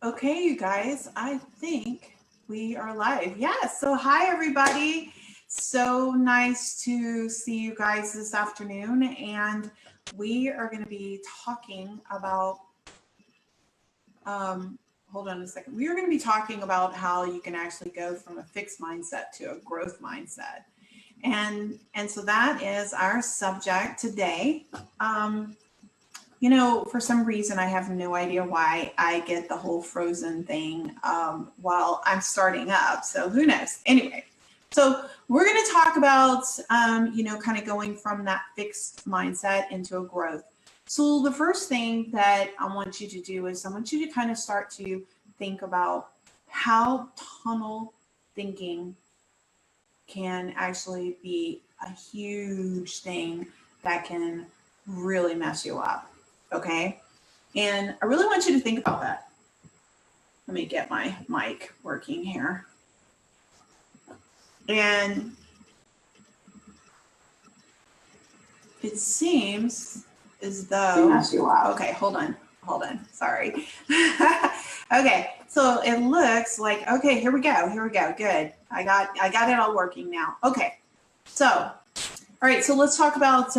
Okay, you guys, I think we are live. Yes. So hi, everybody. So nice to see you guys this afternoon. And we are going to be talking about, hold on a second. We are going to be talking about how you can actually go from a fixed mindset to a growth mindset. And so that is our subject today. For some reason, I have no idea why I get the whole frozen thing while I'm starting up. So who knows? Anyway, so we're going to talk about, kind of going from that fixed mindset into a growth. So the first thing that I want you to do is I want you to kind of start to think about how tunnel thinking can actually be a huge thing that can really mess you up. Okay. And I really want you to think about that. Let me get my mic working here. And it seems as though, okay, hold on. Sorry. Okay. So it looks like, okay, here we go. Good. I got it all working now. Okay. So, all right. So let's talk about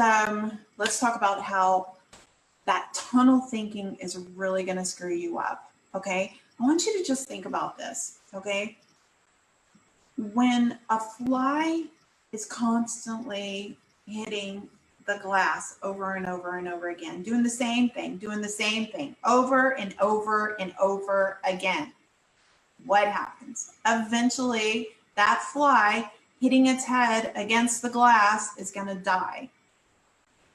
how that tunnel thinking is really going to screw you up. Okay. I want you to just think about this. Okay. When a fly is constantly hitting the glass over and over and over again, doing the same thing over and over and over again, what happens? Eventually, that fly hitting its head against the glass is going to die.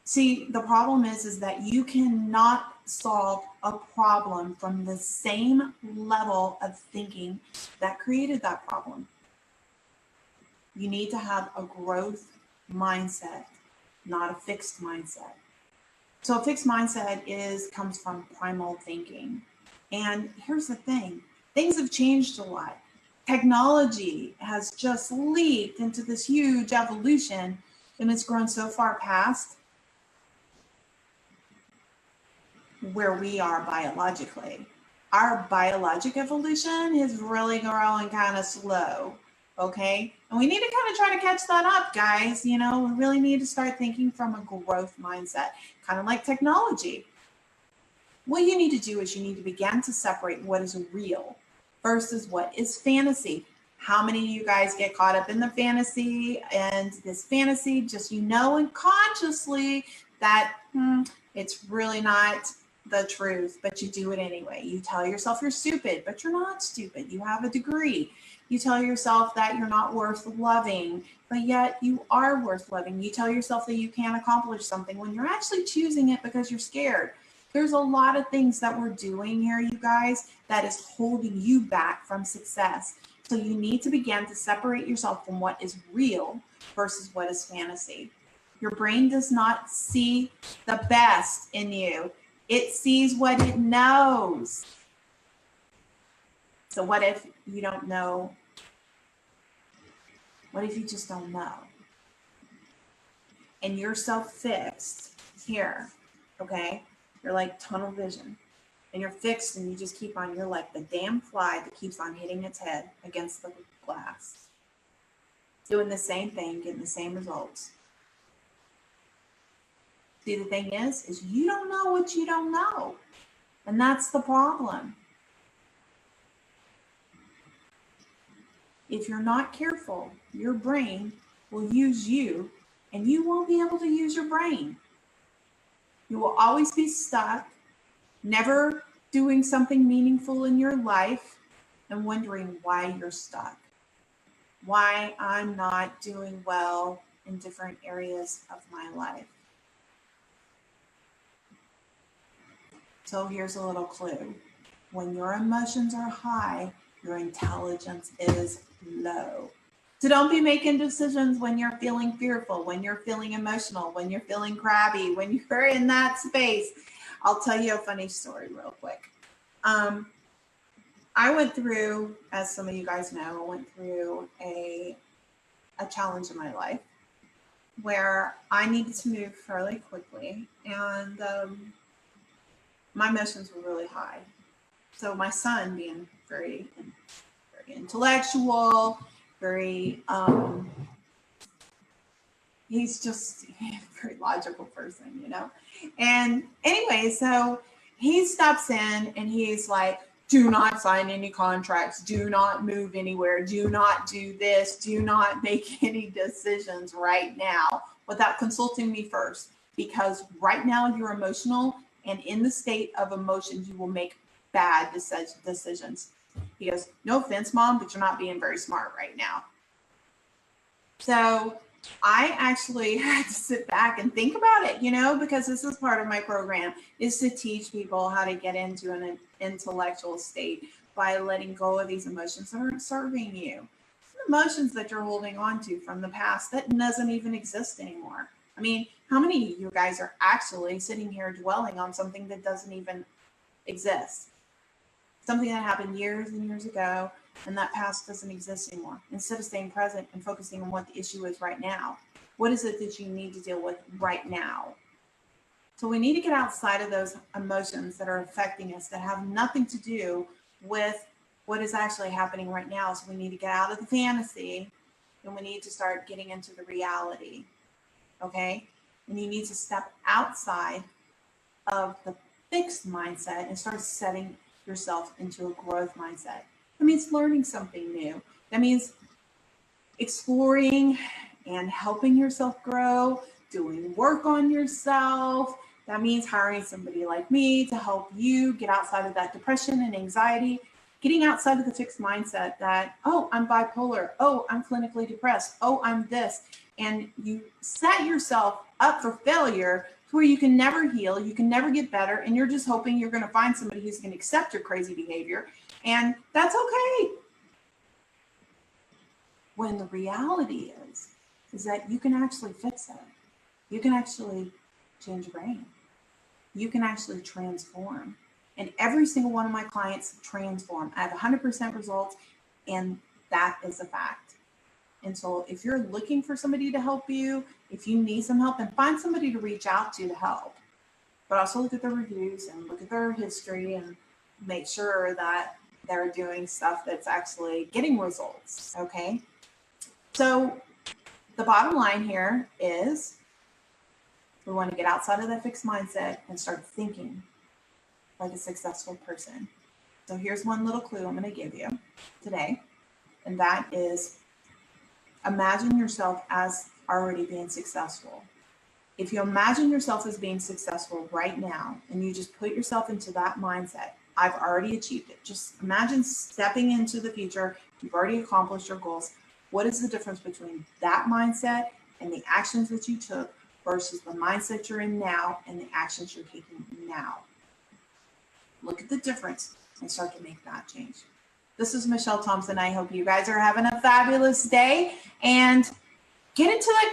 See, the problem is that you cannot solve a problem from the same level of thinking that created that problem. You need to have a growth mindset, not a fixed mindset. So a fixed mindset comes from primal thinking. And here's the thing, things have changed a lot. Technology has just leaped into this huge evolution, and it's grown so far past where we are biologically. Our biologic evolution is really growing kind of slow, okay? And we need to kind of try to catch that up, guys. We really need to start thinking from a growth mindset, kind of like technology. What you need to do is you need to begin to separate what is real versus what is fantasy. How many of you guys get caught up in the fantasy, and this fantasy just unconsciously that it's really not the truth, but you do it anyway. You tell yourself you're stupid, but you're not stupid. You have a degree. You tell yourself that you're not worth loving, but yet you are worth loving. You tell yourself that you can't accomplish something when you're actually choosing it because you're scared. There's a lot of things that we're doing here, you guys, that is holding you back from success. So you need to begin to separate yourself from what is real versus what is fantasy. Your brain does not see the best in you. It sees what it knows. So what if you don't know? What if you just don't know? And you're self-fixed here, okay? You're like tunnel vision. And you're fixed and you just you're like the damn fly that keeps on hitting its head against the glass. Doing the same thing, getting the same results. See, the thing is you don't know what you don't know. And that's the problem. If you're not careful, your brain will use you and you won't be able to use your brain. You will always be stuck, never doing something meaningful in your life and wondering why you're stuck. Why I'm not doing well in different areas of my life. So here's a little clue. When your emotions are high, your intelligence is low. So don't be making decisions when you're feeling fearful, when you're feeling emotional, when you're feeling crabby, when you're in that space. I'll tell you a funny story real quick. I went through, as some of you guys know, I went through a challenge in my life where I needed to move fairly quickly, and my emotions were really high. So my son being very intellectual, very, he's just a very logical person, you know? And anyway, so he stops in and he's like, do not sign any contracts, do not move anywhere, do not do this, do not make any decisions right now without consulting me first, because right now you're emotional, and in the state of emotion, you will make bad decisions. He goes, no offense, Mom, but you're not being very smart right now. So I actually had to sit back and think about it, you know, because this is part of my program, is to teach people how to get into an intellectual state by letting go of these emotions that aren't serving you. Emotions that you're holding on to from the past that doesn't even exist anymore. I mean, how many of you guys are actually sitting here dwelling on something that doesn't even exist? Something that happened years and years ago, and that past doesn't exist anymore. Instead of staying present and focusing on what the issue is right now, what is it that you need to deal with right now? So we need to get outside of those emotions that are affecting us that have nothing to do with what is actually happening right now. So we need to get out of the fantasy, and we need to start getting into the reality, okay? And you need to step outside of the fixed mindset and start setting yourself into a growth mindset. That means learning something new. That means exploring and helping yourself grow, doing work on yourself. That means hiring somebody like me to help you get outside of that depression and anxiety, getting outside of the fixed mindset that, oh, I'm bipolar, oh, I'm clinically depressed, oh, I'm this. And you set yourself up for failure to where you can never heal, you can never get better, and you're just hoping you're going to find somebody who's going to accept your crazy behavior, and that's okay. When the reality is that you can actually fix it. You can actually change your brain. You can actually transform. And every single one of my clients transform. I have 100% results, and that is a fact. And so if you're looking for somebody to help you, if you need some help, then find somebody to reach out to help. But also look at their reviews and look at their history and make sure that they're doing stuff that's actually getting results, okay? So the bottom line here is we want to get outside of that fixed mindset and start thinking like a successful person. So here's one little clue I'm going to give you today, and that is imagine yourself as already being successful. If you imagine yourself as being successful right now, and you just put yourself into that mindset, I've already achieved it. Just imagine stepping into the future. You've already accomplished your goals. What is the difference between that mindset and the actions that you took versus the mindset you're in now and the actions you're taking now? Look at the difference and start to make that change. This is Michelle Thompson. I hope you guys are having a fabulous day, and get into that